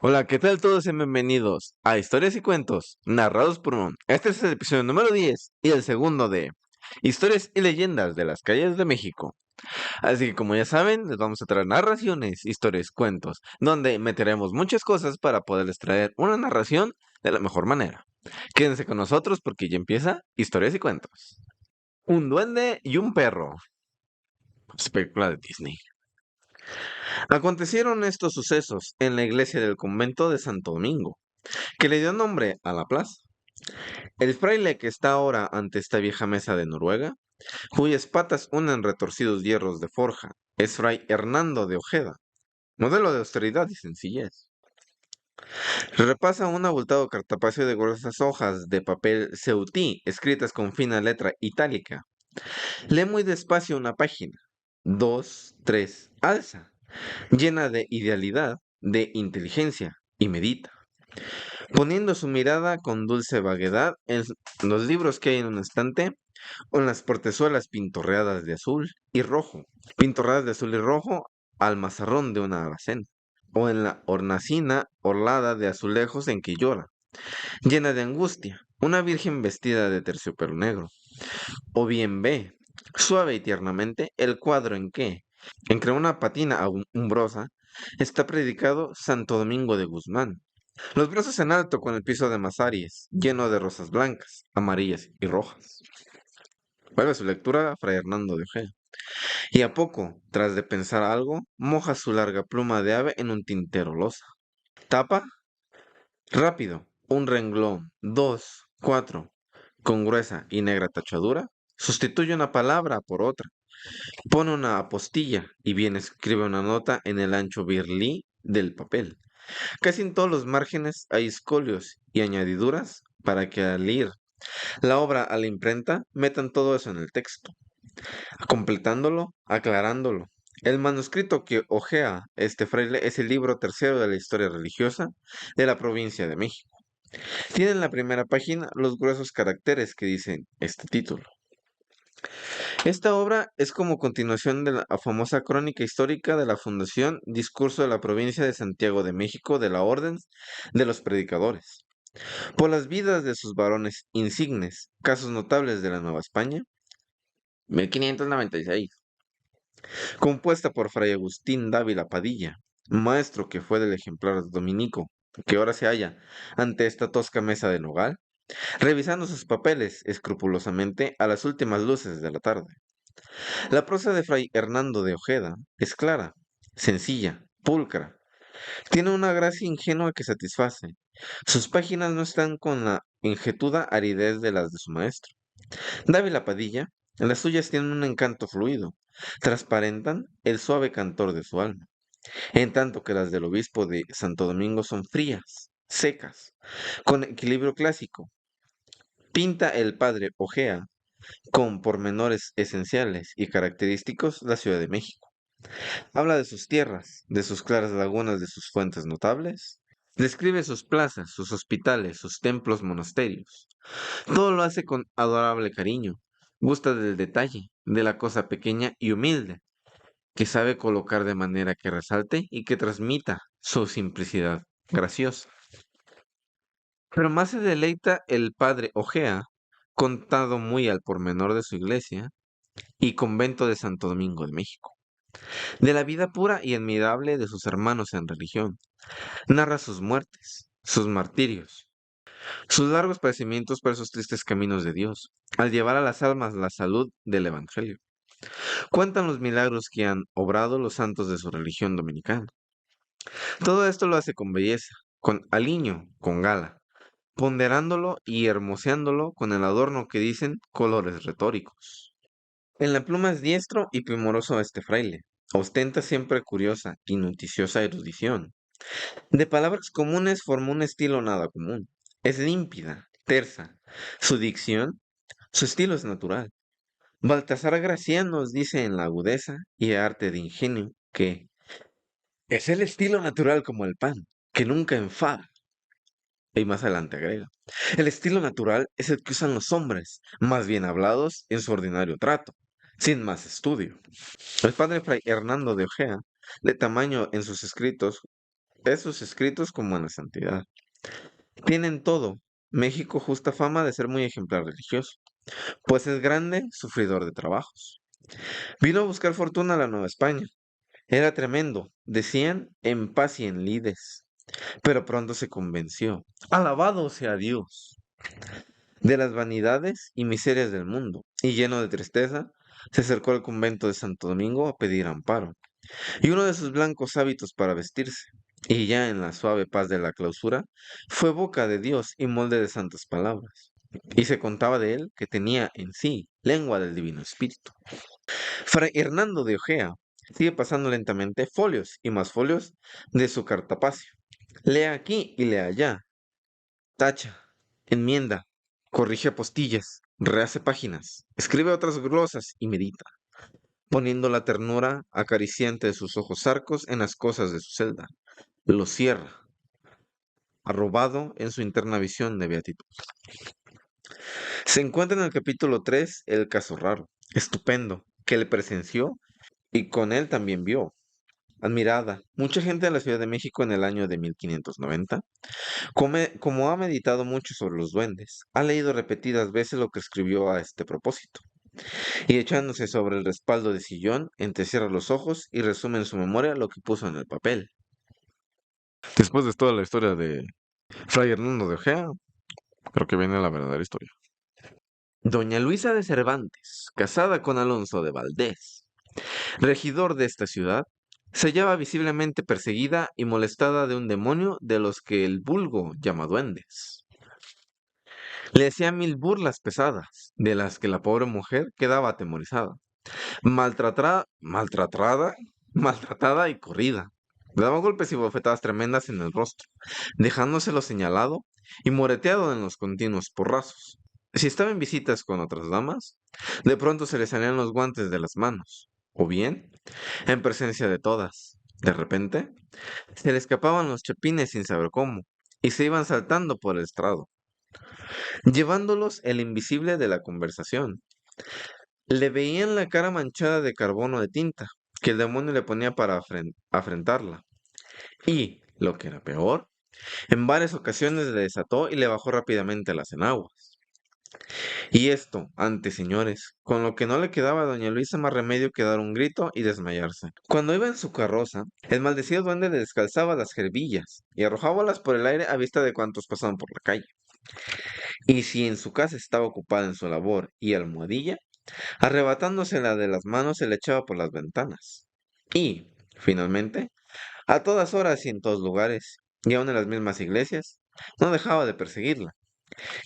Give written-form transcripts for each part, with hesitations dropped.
Hola, ¿qué tal todos? Y bienvenidos a Historias y Cuentos, narrados por un. Este es el episodio número 10 y el segundo de Historias y Leyendas de las Calles de México. Así que como ya saben, les vamos a traer narraciones, historias, cuentos, donde meteremos muchas cosas para poderles traer una narración de la mejor manera. Quédense con nosotros porque ya empieza Historias y Cuentos. Un duende y un perro. Película de Disney. Acontecieron estos sucesos en la iglesia del convento de Santo Domingo, que le dio nombre a la plaza. El fraile que está ahora ante esta vieja mesa de Noruega, cuyas patas unen retorcidos hierros de forja, es fray Hernando de Ojeda, modelo de austeridad y sencillez. Repasa un abultado cartapacio de gruesas hojas de papel ceutí, escritas con fina letra itálica. Lee muy despacio una página. Dos, tres, alza, llena de idealidad, de inteligencia, y medita, poniendo su mirada con dulce vaguedad en los libros que hay en un estante o en las portezuelas pintorreadas de azul y rojo, pintorreadas de azul y rojo al mazarrón de una alacena, o en la hornacina orlada de azulejos en que llora, llena de angustia, una virgen vestida de terciopelo negro, o bien ve, suave y tiernamente, el cuadro en que, entre una patina umbrosa, está predicado Santo Domingo de Guzmán. Los brazos en alto con el piso de masaries, lleno de rosas blancas, amarillas y rojas. Vuelve su lectura Fray Hernando de Ojea. Y a poco, tras de pensar algo, moja su larga pluma de ave en un tintero losa. Tapa, rápido, un renglón, dos, cuatro, con gruesa y negra tachadura. Sustituye una palabra por otra. Pone una apostilla y bien escribe una nota en el ancho birlí del papel. Casi en todos los márgenes hay escolios y añadiduras para que al ir la obra a la imprenta metan todo eso en el texto, completándolo, aclarándolo. El manuscrito que hojea este fraile es el libro tercero de la historia religiosa de la provincia de México. Tiene en la primera página los gruesos caracteres que dicen este título. Esta obra es como continuación de la famosa crónica histórica de la Fundación Discurso de la Provincia de Santiago de México de la Orden de los Predicadores, por las vidas de sus varones insignes, casos notables de la Nueva España, 1596, compuesta por Fray Agustín Dávila Padilla, maestro que fue del ejemplar dominico, que ahora se halla ante esta tosca mesa de nogal, revisando sus papeles escrupulosamente a las últimas luces de la tarde. La prosa de Fray Hernando de Ojeda es clara, sencilla, pulcra, tiene una gracia ingenua que satisface. Sus páginas no están con la injetuda aridez de las de su maestro. Dávila Padilla, las suyas tienen un encanto fluido, transparentan el suave cantor de su alma, en tanto que las del obispo de Santo Domingo son frías, secas, con equilibrio clásico. Pinta el padre Ojea con pormenores esenciales y característicos la Ciudad de México. Habla de sus tierras, de sus claras lagunas, de sus fuentes notables. Describe sus plazas, sus hospitales, sus templos, monasterios. Todo lo hace con adorable cariño. Gusta del detalle, de la cosa pequeña y humilde, que sabe colocar de manera que resalte y que transmita su simplicidad graciosa. Pero más se deleita el padre Ojea, contado muy al pormenor de su iglesia y convento de Santo Domingo de México, de la vida pura y admirable de sus hermanos en religión. Narra sus muertes, sus martirios, sus largos padecimientos por esos tristes caminos de Dios, al llevar a las almas la salud del Evangelio. Cuentan los milagros que han obrado los santos de su religión dominicana. Todo esto lo hace con belleza, con aliño, con gala, ponderándolo y hermoseándolo con el adorno que dicen colores retóricos. En la pluma es diestro y primoroso este fraile. Ostenta siempre curiosa y noticiosa erudición. De palabras comunes formó un estilo nada común. Es límpida, tersa. Su dicción, su estilo es natural. Baltasar Gracián nos dice en la agudeza y arte de ingenio que es el estilo natural como el pan, que nunca enfada. Y más adelante agrega, el estilo natural es el que usan los hombres, más bien hablados en su ordinario trato, sin más estudio. El padre Fray Hernando de Ojea, de tamaño en sus escritos, en sus escritos como en la santidad. Tienen todo. México justa fama de ser muy ejemplar religioso, pues es grande, sufridor de trabajos. Vino a buscar fortuna a la Nueva España. Era tremendo, decían, en paz y en lides, pero pronto se convenció, alabado sea Dios, de las vanidades y miserias del mundo, y lleno de tristeza, se acercó al convento de Santo Domingo a pedir amparo, y uno de sus blancos hábitos para vestirse, y ya en la suave paz de la clausura, fue boca de Dios y molde de santas palabras, y se contaba de él que tenía en sí lengua del Divino Espíritu. Fray Hernando de Ojea sigue pasando lentamente folios y más folios de su cartapacio. Lea aquí y lea allá, tacha, enmienda, corrige apostillas, rehace páginas, escribe otras glosas y medita, poniendo la ternura acariciante de sus ojos arcos en las cosas de su celda. Lo cierra, arrobado en su interna visión de beatitud. Se encuentra en el capítulo 3 el caso raro, estupendo, que le presenció y con él también vio. Admirada, mucha gente de la Ciudad de México en el año de 1590, como ha meditado mucho sobre los duendes, ha leído repetidas veces lo que escribió a este propósito, y echándose sobre el respaldo de sillón, entrecierra los ojos y resume en su memoria lo que puso en el papel. Después de toda la historia de Fray Hernando de Ojea, creo que viene la verdadera historia. Doña Luisa de Cervantes, casada con Alonso de Valdés, regidor de esta ciudad, se hallaba visiblemente perseguida y molestada de un demonio de los que el vulgo llama duendes. Le hacía mil burlas pesadas, de las que la pobre mujer quedaba atemorizada, maltratada y corrida. Le daba golpes y bofetadas tremendas en el rostro, dejándoselo señalado y moreteado en los continuos porrazos. Si estaba en visitas con otras damas, de pronto se le salían los guantes de las manos, o bien, en presencia de todas, de repente, se le escapaban los chapines sin saber cómo, y se iban saltando por el estrado, llevándolos el invisible de la conversación. Le veían la cara manchada de carbón o de tinta, que el demonio le ponía para afrentarla. Y, lo que era peor, en varias ocasiones le desató y le bajó rápidamente las enaguas. Y esto, ante señores, con lo que no le quedaba a doña Luisa más remedio que dar un grito y desmayarse. Cuando iba en su carroza, el maldecido duende le descalzaba las jerbillas y arrojábalas por el aire a vista de cuantos pasaban por la calle. Y si en su casa estaba ocupada en su labor y almohadilla, arrebatándosela de las manos se le echaba por las ventanas. Y, finalmente, a todas horas y en todos lugares, y aun en las mismas iglesias, no dejaba de perseguirla,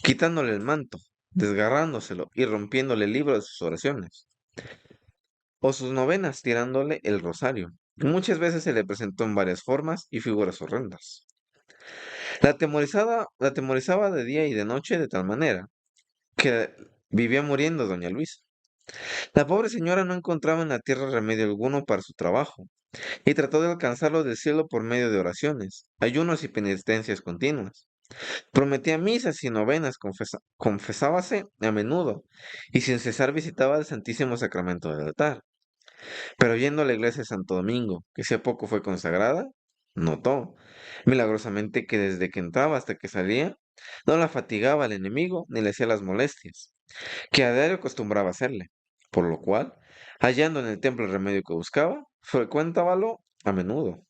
quitándole el manto, desgarrándoselo y rompiéndole el libro de sus oraciones, o sus novenas tirándole el rosario. Muchas veces se le presentó en varias formas y figuras horrendas. La atemorizaba de día y de noche de tal manera que vivía muriendo doña Luisa. La pobre señora no encontraba en la tierra remedio alguno para su trabajo, y trató de alcanzarlo del cielo por medio de oraciones, ayunos y penitencias continuas. Prometía misas y novenas, confesábase a menudo, y sin cesar visitaba el Santísimo Sacramento del altar. Pero yendo a la iglesia de Santo Domingo, que hacía poco fue consagrada, notó, milagrosamente, que desde que entraba hasta que salía, no la fatigaba el enemigo ni le hacía las molestias, que a diario acostumbraba hacerle, por lo cual, hallando en el templo el remedio que buscaba, frecuentábalo a menudo.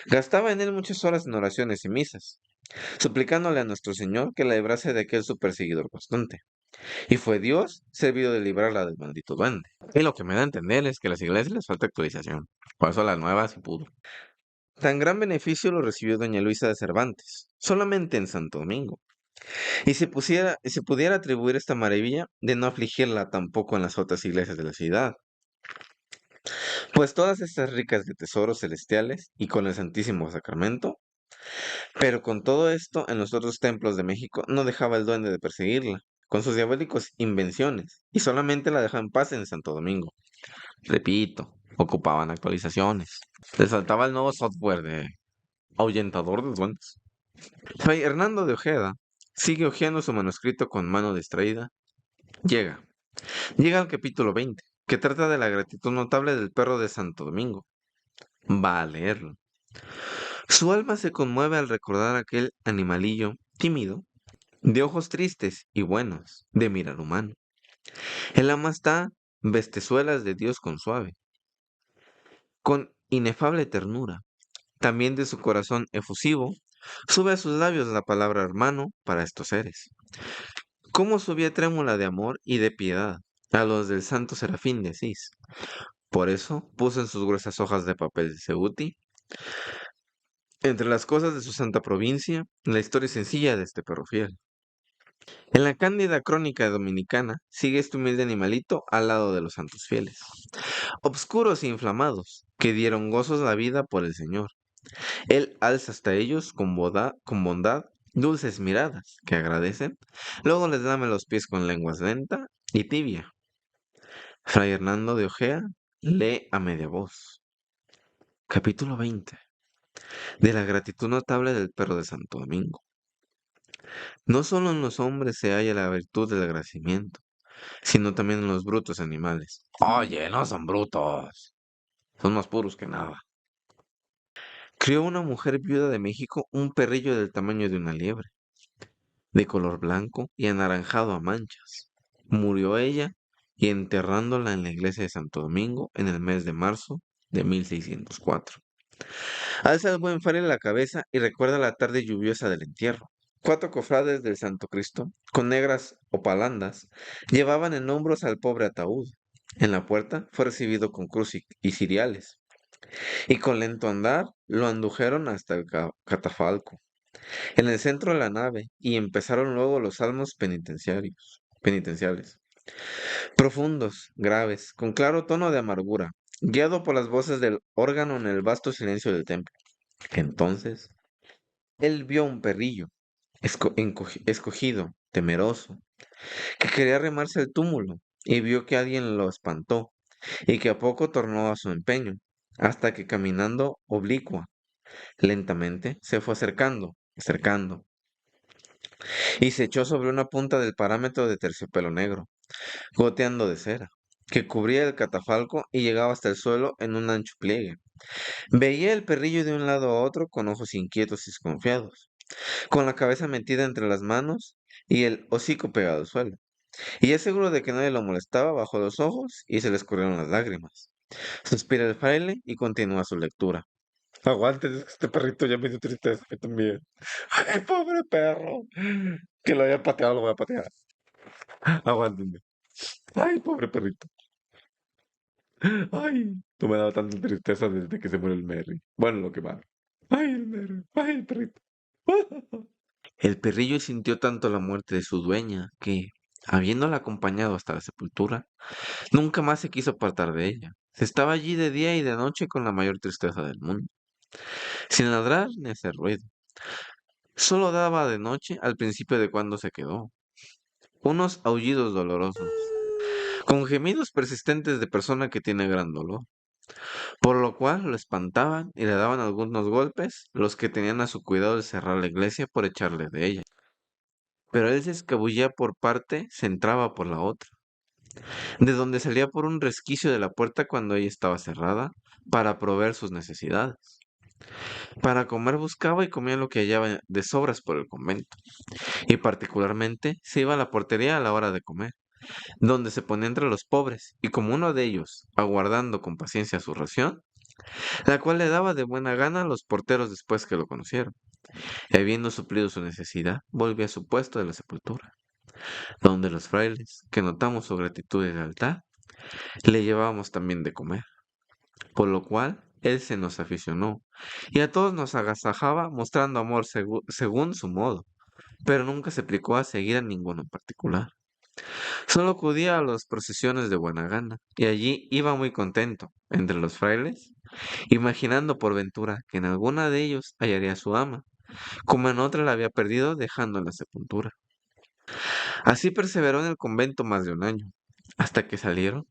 Gastaba en él muchas horas en oraciones y misas, suplicándole a nuestro Señor que la librase de aquel su perseguidor constante. Y fue Dios servido de librarla del maldito duende. Y lo que me da a entender es que a las iglesias les falta actualización. Por eso las nuevas sí pudo. Tan gran beneficio lo recibió doña Luisa de Cervantes, solamente en Santo Domingo. Y se pudiera atribuir esta maravilla de no afligirla tampoco en las otras iglesias de la ciudad. Pues todas estas ricas de tesoros celestiales y con el Santísimo Sacramento, pero con todo esto en los otros templos de México no dejaba el duende de perseguirla, con sus diabólicos invenciones, y solamente la dejaba en paz en Santo Domingo. Repito, ocupaban actualizaciones. Les faltaba el nuevo software de ahuyentador de duendes. Fray Hernando de Ojeda sigue hojeando su manuscrito con mano distraída. Llega. Llega al capítulo 20, que trata de la gratitud notable del perro de Santo Domingo. Va a leerlo. Su alma se conmueve al recordar aquel animalillo tímido, de ojos tristes y buenos, de mirar humano. El ama está bestezuelas de Dios con suave, con inefable ternura. También de su corazón efusivo, sube a sus labios la palabra hermano para estos seres. Cómo subía trémula de amor y de piedad a los del santo serafín de Asís. Por eso puso en sus gruesas hojas de papel de Cebuti, entre las cosas de su santa provincia, la historia sencilla de este perro fiel. En la cándida crónica dominicana sigue este humilde animalito al lado de los santos fieles, obscuros e inflamados, que dieron gozos la vida por el Señor. Él alza hasta ellos con bondad dulces miradas que agradecen, luego les lame los pies con lenguas lenta y tibia. Fray Hernando de Ojea lee a media voz. Capítulo 20. De la gratitud notable del perro de Santo Domingo. No solo en los hombres se halla la virtud del agradecimiento, sino también en los brutos animales. Oye, no son brutos, son más puros que nada. Crió una mujer viuda de México un perrillo del tamaño de una liebre, de color blanco y anaranjado a manchas. Murió ella y enterrándola en la iglesia de Santo Domingo en el mes de marzo de 1604. Alza el buen fraile la cabeza y recuerda la tarde lluviosa del entierro. Cuatro cofrades del Santo Cristo, con negras opalandas, llevaban en hombros al pobre ataúd. En la puerta fue recibido con cruz y ciriales, y con lento andar lo andujeron hasta el catafalco, en el centro de la nave, y empezaron luego los salmos penitenciales, profundos, graves, con claro tono de amargura, guiado por las voces del órgano en el vasto silencio del templo. Entonces, él vio un perrillo, escogido, temeroso, que quería remarse al túmulo, y vio que alguien lo espantó, y que a poco tornó a su empeño, hasta que caminando oblicua, lentamente, se fue acercando, y se echó sobre una punta del parámetro de terciopelo negro, goteando de cera, que cubría el catafalco y llegaba hasta el suelo en un ancho pliegue. Veía el perrillo de un lado a otro con ojos inquietos y desconfiados, con la cabeza metida entre las manos y el hocico pegado al suelo. Y ya seguro de que nadie lo molestaba, bajó los ojos y se le escurrieron las lágrimas. Suspira el fraile y continúa su lectura. Aguante, es que este perrito ya me dio tristeza a mí también. Ay, pobre perro. Que lo haya pateado, lo voy a patear. Aguántenme. Ay, pobre perrito. Ay, no me daba tanta tristeza desde que se murió el Merry. Bueno, lo que va. Ay, el Merry. Ay, el perrito. El perrillo sintió tanto la muerte de su dueña que, habiéndola acompañado hasta la sepultura, nunca más se quiso apartar de ella. Estaba allí de día y de noche con la mayor tristeza del mundo, sin ladrar ni hacer ruido. Solo daba de noche al principio de cuando se quedó, unos aullidos dolorosos, con gemidos persistentes de persona que tiene gran dolor, por lo cual lo espantaban y le daban algunos golpes los que tenían a su cuidado de cerrar la iglesia por echarle de ella. Pero él se escabullía por parte, se entraba por la otra, de donde salía por un resquicio de la puerta cuando ella estaba cerrada, para proveer sus necesidades. Para comer buscaba y comía lo que hallaba de sobras por el convento, y particularmente se iba a la portería a la hora de comer, donde se ponía entre los pobres, y como uno de ellos, aguardando con paciencia su ración, la cual le daba de buena gana a los porteros después que lo conocieron, y habiendo suplido su necesidad, volvió a su puesto de la sepultura, donde los frailes, que notamos su gratitud y lealtad, le llevábamos también de comer, por lo cual él se nos aficionó, y a todos nos agasajaba mostrando amor según su modo, pero nunca se aplicó a seguir a ninguno en particular. Solo acudía a las procesiones de buena gana, y allí iba muy contento, entre los frailes, imaginando por ventura que en alguna de ellos hallaría a su ama, como en otra la había perdido dejando en la sepultura. Así perseveró en el convento más de un año, hasta que salieron.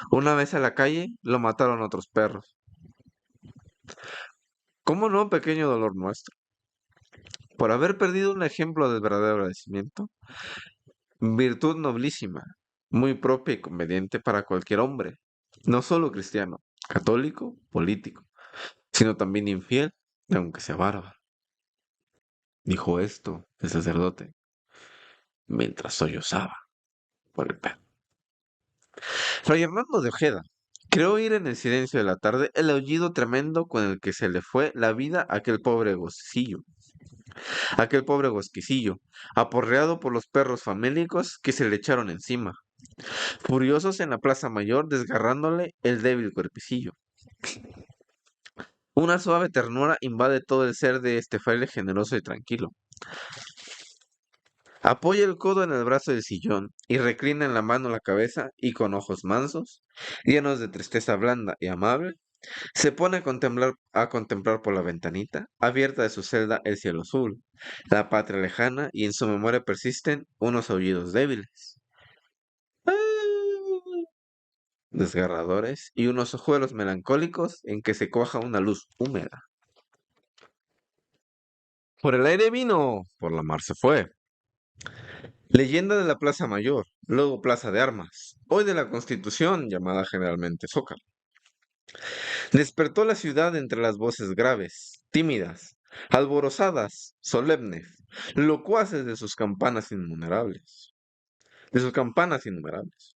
Una vez a la calle, lo mataron otros perros. ¿Cómo no, pequeño dolor nuestro? Por haber perdido un ejemplo del verdadero agradecimiento, virtud noblísima, muy propia y conveniente para cualquier hombre, no solo cristiano, católico, político, sino también infiel aunque sea bárbaro. Dijo esto el sacerdote, mientras sollozaba por el perro. Fray Hernando de Ojeda creó oír en el silencio de la tarde el aullido tremendo con el que se le fue la vida a aquel pobre gosquicillo, aporreado por los perros famélicos que se le echaron encima, furiosos en la plaza mayor, desgarrándole el débil cuerpecillo. Una suave ternura invade todo el ser de este fraile generoso y tranquilo. Apoya el codo en el brazo del sillón y reclina en la mano la cabeza y con ojos mansos, llenos de tristeza blanda y amable, se pone a contemplar por la ventanita, abierta de su celda el cielo azul, la patria lejana y en su memoria persisten unos aullidos débiles, desgarradores y unos ojuelos melancólicos en que se cuaja una luz húmeda. Por el aire vino, por la mar se fue. Leyenda de la Plaza Mayor, luego Plaza de Armas, hoy de la Constitución, llamada generalmente Zócalo. Despertó la ciudad entre las voces graves, tímidas, alborozadas, solemnes, locuaces de sus campanas innumerables. De sus campanas innumerables.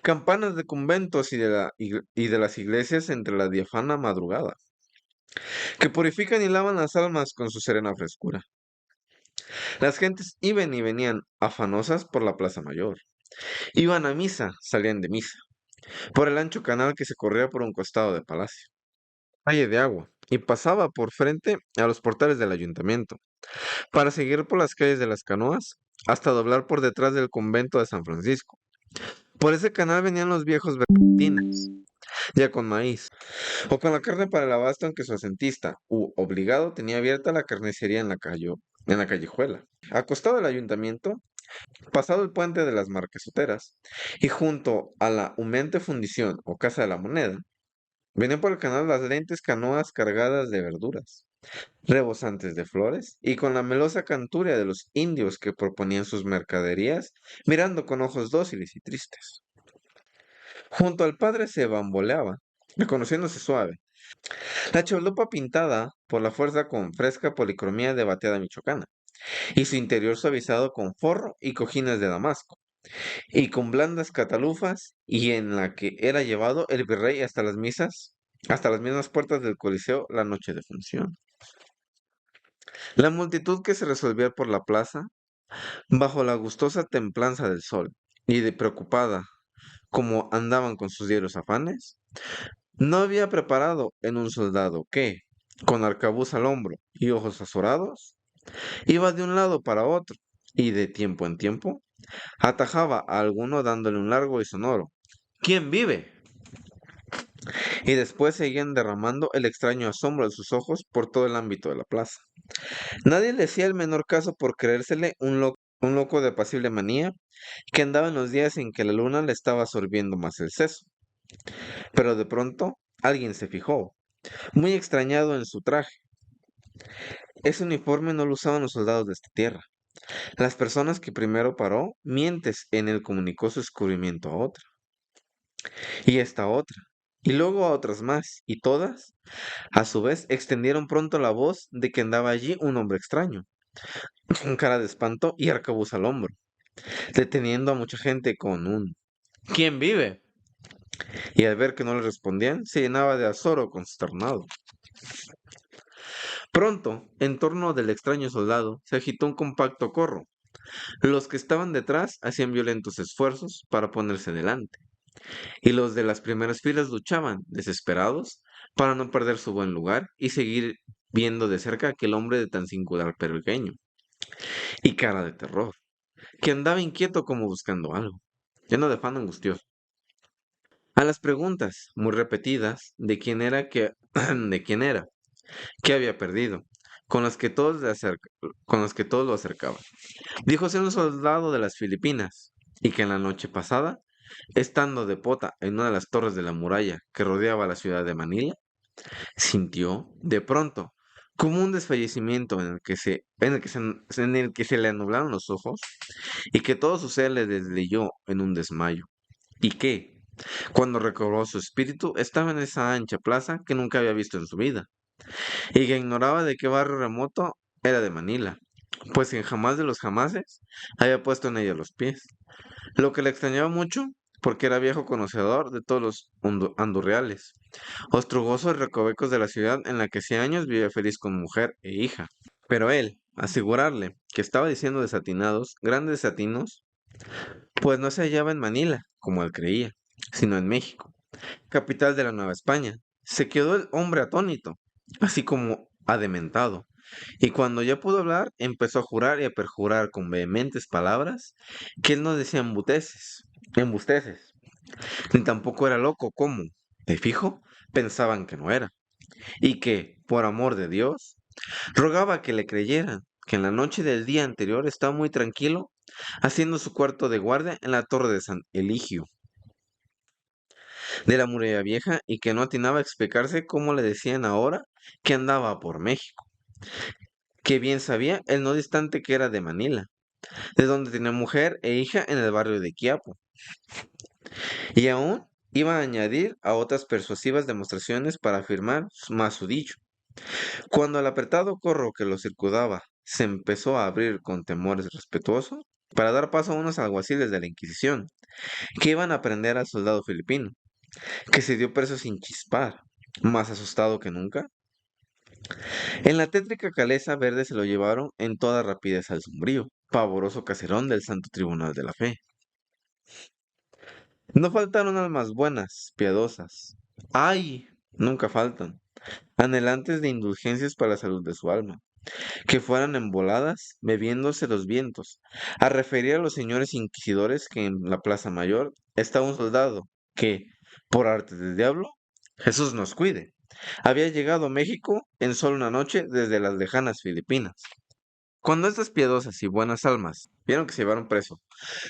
Campanas de conventos y de las iglesias entre la diafana madrugada, que purifican y lavan las almas con su serena frescura. Las gentes iban y venían afanosas por la Plaza Mayor. Iban a misa, salían de misa, por el ancho canal que se corría por un costado del palacio, calle de agua, y pasaba por frente a los portales del ayuntamiento, para seguir por las calles de las canoas, hasta doblar por detrás del convento de San Francisco. Por ese canal venían los viejos bergantines, ya con maíz, o con la carne para el abasto en que su asentista, u obligado, tenía abierta la carnicería en la callejuela. Acostado del ayuntamiento, pasado el puente de las Marquesoteras, y junto a la humeante fundición o casa de la moneda, venían por el canal las lentes canoas cargadas de verduras, rebosantes de flores, y con la melosa canturia de los indios que proponían sus mercaderías, mirando con ojos dóciles y tristes. Junto al padre se bamboleaba, reconociéndose suave, la chalupa pintada por la fuerza con fresca policromía de bateada michoacana, y su interior suavizado con forro y cojines de damasco, y con blandas catalufas, y en la que era llevado el virrey hasta las mismas puertas del Coliseo la noche de función. La multitud que se resolvía por la plaza, bajo la gustosa templanza del sol, y de preocupada como andaban con sus diarios afanes, no había preparado en un soldado que, con arcabuz al hombro y ojos azorados, iba de un lado para otro, y de tiempo en tiempo atajaba a alguno dándole un largo y sonoro ¿Quién vive? Y después seguían derramando el extraño asombro de sus ojos por todo el ámbito de la plaza. Nadie le hacía el menor caso por creérsele un loco de apacible manía que andaba en los días en que la luna le estaba absorbiendo más el seso. Pero de pronto alguien se fijó, muy extrañado en su traje. Ese uniforme no lo usaban los soldados de esta tierra. Las personas que primero paró, mientes en él comunicó su descubrimiento a otra, y esta otra, y luego a otras más, y todas, a su vez, extendieron pronto la voz de que andaba allí un hombre extraño, con cara de espanto y arcabuz al hombro, deteniendo a mucha gente con un ¿Quién vive? Y al ver que no le respondían, se llenaba de azoro consternado. Pronto, en torno del extraño soldado, se agitó un compacto corro. Los que estaban detrás hacían violentos esfuerzos para ponerse delante, y los de las primeras filas luchaban, desesperados, para no perder su buen lugar y seguir viendo de cerca a aquel hombre de tan singular pequeño y cara de terror, que andaba inquieto como buscando algo, lleno de afán angustioso. A las preguntas, muy repetidas, de quién era de quién era, qué había perdido, con las que todos lo acercaban. Dijo ser un soldado de las Filipinas, y que en la noche pasada, estando de pota en una de las torres de la muralla que rodeaba la ciudad de Manila, sintió, de pronto, como un desfallecimiento en el que se le anublaron los ojos, y que todo su ser le desleyó en un desmayo, y que, cuando recobró su espíritu, estaba en esa ancha plaza que nunca había visto en su vida, y que ignoraba de qué barrio remoto era de Manila, pues en jamás de los jamases había puesto en ella los pies. Lo que le extrañaba mucho, porque era viejo conocedor de todos los andurriales, ostrugosos recovecos de la ciudad en la que hace años vivía feliz con mujer e hija. Pero él, asegurarle que estaba diciendo desatinados, grandes desatinos, pues no se hallaba en Manila, como él creía, sino en México, capital de la Nueva España. Se quedó el hombre atónito, así como adementado, y cuando ya pudo hablar, empezó a jurar y a perjurar con vehementes palabras que él no decía embusteces, ni tampoco era loco como, de fijo, pensaban que no era, y que, por amor de Dios, rogaba que le creyeran que en la noche del día anterior estaba muy tranquilo haciendo su cuarto de guardia en la torre de San Eligio de la muralla vieja y que no atinaba a explicarse cómo le decían ahora que andaba por México, que bien sabía el no distante que era de Manila, de donde tenía mujer e hija en el barrio de Quiapo, y aún iba a añadir a otras persuasivas demostraciones para afirmar más su dicho. Cuando el apretado corro que lo circundaba se empezó a abrir con temores respetuosos, para dar paso a unos alguaciles de la Inquisición, que iban a prender al soldado filipino, que se dio preso sin chispar, más asustado que nunca. En la tétrica caleza verde se lo llevaron en toda rapidez al sombrío, pavoroso caserón del Santo Tribunal de la Fe. No faltaron almas buenas, piadosas. ¡Ay! Nunca faltan, anhelantes de indulgencias para la salud de su alma, que fueran emboladas, bebiéndose los vientos, a referir a los señores inquisidores que en la Plaza Mayor estaba un soldado que, por arte del diablo, Jesús nos cuide, había llegado a México en solo una noche desde las lejanas Filipinas. Cuando estas piadosas y buenas almas vieron que se llevaron preso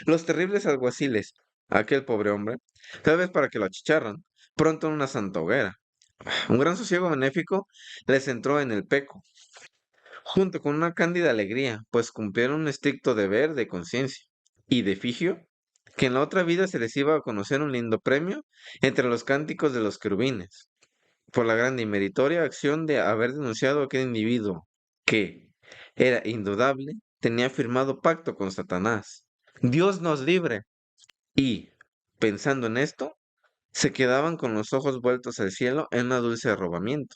los terribles alguaciles a aquel pobre hombre, tal vez para que lo achicharran, pronto en una santa hoguera, un gran sosiego benéfico les entró en el peco, junto con una cándida alegría, pues cumplieron un estricto deber de conciencia y de figio, que en la otra vida se les iba a conocer un lindo premio entre los cánticos de los querubines, por la grande y meritoria acción de haber denunciado a aquel individuo que, era indudable, tenía firmado pacto con Satanás. Dios nos libre. Y, pensando en esto, se quedaban con los ojos vueltos al cielo en un dulce arrobamiento,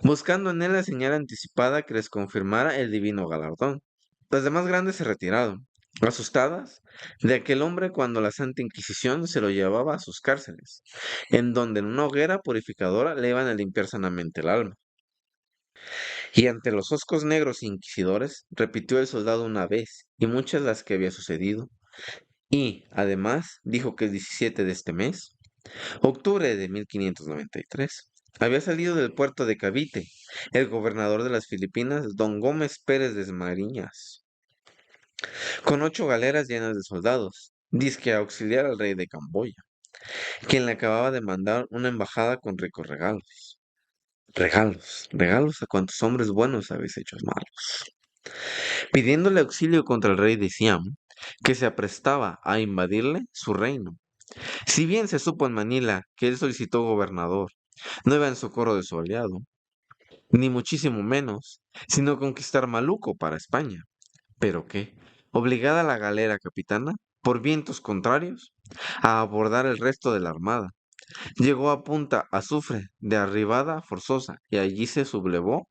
buscando en él la señal anticipada que les confirmara el divino galardón. Las demás grandes se retiraron, asustadas de aquel hombre cuando la Santa Inquisición se lo llevaba a sus cárceles, en donde en una hoguera purificadora le iban a limpiar sanamente el alma. Y ante los hoscos negros inquisidores, repitió el soldado una vez y muchas las que había sucedido, y, además, dijo que el 17 de este mes, octubre de 1593, había salido del puerto de Cavite el gobernador de las Filipinas, don Gómez Pérez de Esmariñas, con 8 galeras llenas de soldados, dizque a auxiliar al rey de Camboya, quien le acababa de mandar una embajada con ricos regalos. Regalos, regalos a cuantos hombres buenos habéis hecho malos. Pidiéndole auxilio contra el rey de Siam, que se aprestaba a invadirle su reino. Si bien se supo en Manila que él solicitó gobernador, no iba en socorro de su aliado, ni muchísimo menos, sino conquistar Maluco para España. ¿Pero qué? Obligada la galera capitana, por vientos contrarios, a abordar el resto de la armada. Llegó a Punta Azufre de arribada forzosa y allí se sublevó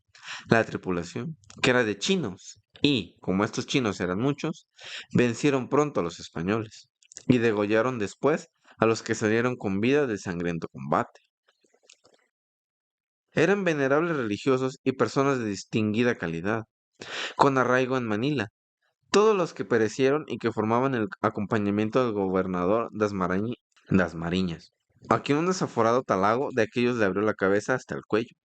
la tripulación, que era de chinos, y, como estos chinos eran muchos, vencieron pronto a los españoles y degollaron después a los que salieron con vida del sangriento combate. Eran venerables religiosos y personas de distinguida calidad, con arraigo en Manila, todos los que perecieron y que formaban el acompañamiento del gobernador das Mariñas, a quien un desaforado talago de aquellos le abrió la cabeza hasta el cuello,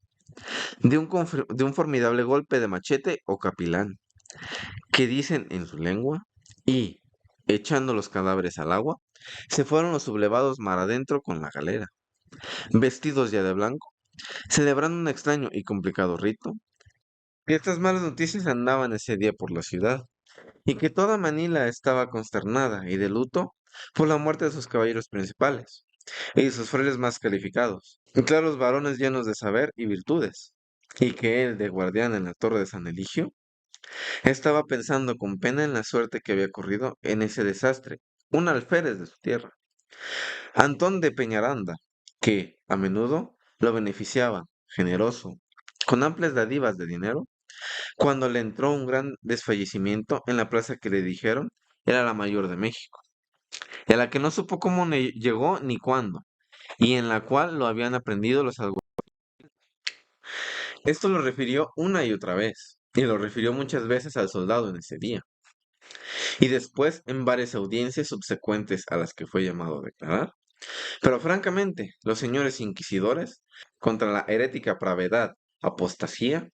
de un formidable golpe de machete o capilán, que dicen en su lengua, y, echando los cadáveres al agua, se fueron los sublevados mar adentro con la galera, vestidos ya de blanco, celebrando un extraño y complicado rito, que estas malas noticias andaban ese día por la ciudad, y que toda Manila estaba consternada y de luto por la muerte de sus caballeros principales, y de sus frailes más calificados, y claros varones llenos de saber y virtudes. y que él, de guardián en la torre de San Eligio, estaba pensando con pena en la suerte que había corrido en ese desastre, un alférez de su tierra, Antón de Peñaranda, que a menudo lo beneficiaba, generoso, con amplias dádivas de dinero, cuando le entró un gran desfallecimiento en la plaza que le dijeron era la mayor de México, y a la que no supo cómo llegó ni cuándo, y en la cual lo habían aprendido los algunos. Esto lo refirió una y otra vez, y lo refirió muchas veces al soldado en ese día, y después en varias audiencias subsecuentes a las que fue llamado a declarar. Pero francamente, los señores inquisidores, contra la herética pravedad, apostasía,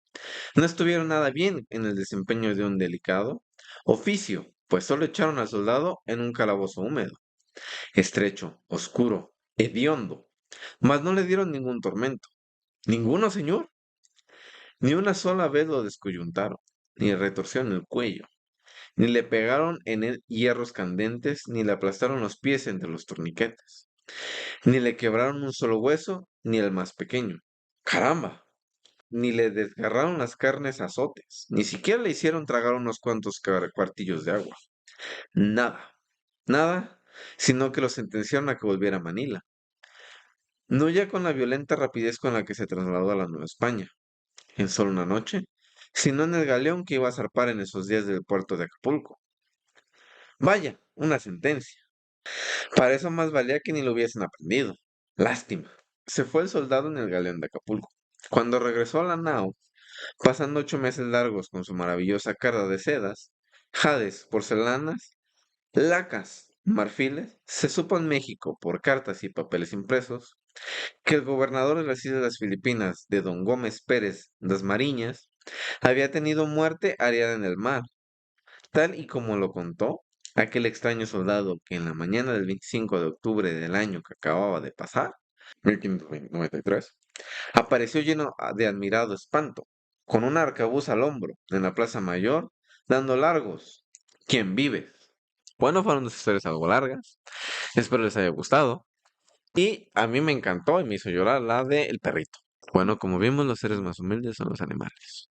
no estuvieron nada bien en el desempeño de un delicado oficio, pues solo echaron al soldado en un calabozo húmedo, estrecho, oscuro, hediondo, mas no le dieron ningún tormento. Ninguno, señor. Ni una sola vez lo descoyuntaron, ni le retorcieron el cuello, ni le pegaron en él hierros candentes, ni le aplastaron los pies entre los torniquetes, ni le quebraron un solo hueso, ni el más pequeño. ¡Caramba! Ni le desgarraron las carnes a azotes, ni siquiera le hicieron tragar unos cuantos cuartillos de agua. Nada, nada, sino que lo sentenciaron a que volviera a Manila. No ya con la violenta rapidez con la que se trasladó a la Nueva España, en solo una noche, sino en el galeón que iba a zarpar en esos días del puerto de Acapulco. Vaya, una sentencia. Para eso más valía que ni lo hubiesen aprendido. Lástima. Se fue el soldado en el galeón de Acapulco. Cuando regresó a la nao, pasando 8 meses largos con su maravillosa carga de sedas, jades, porcelanas, lacas, marfiles, se supo en México, por cartas y papeles impresos, que el gobernador de las Islas Filipinas, de don Gómez Pérez das Mariñas, había tenido muerte ariada en el mar, tal y como lo contó aquel extraño soldado que en la mañana del 25 de octubre del año que acababa de pasar, 1593, apareció lleno de admirado espanto, con un arcabuz al hombro, en la Plaza Mayor, dando largos. ¿Quién vive? Bueno, fueron dos historias algo largas. Espero les haya gustado. Y a mí me encantó y me hizo llorar la de El perrito. Bueno, como vimos, los seres más humildes son los animales.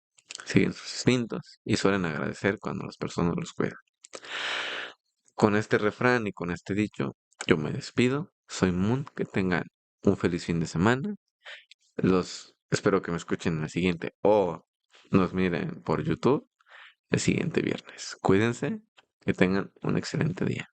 Siguen sus instintos y suelen agradecer cuando las personas los cuidan. Con este refrán y con este dicho, yo me despido. Soy Moon. Que tengan un feliz fin de semana. Los espero que me escuchen en la siguiente o nos miren por YouTube el siguiente viernes. Cuídense, que tengan un excelente día.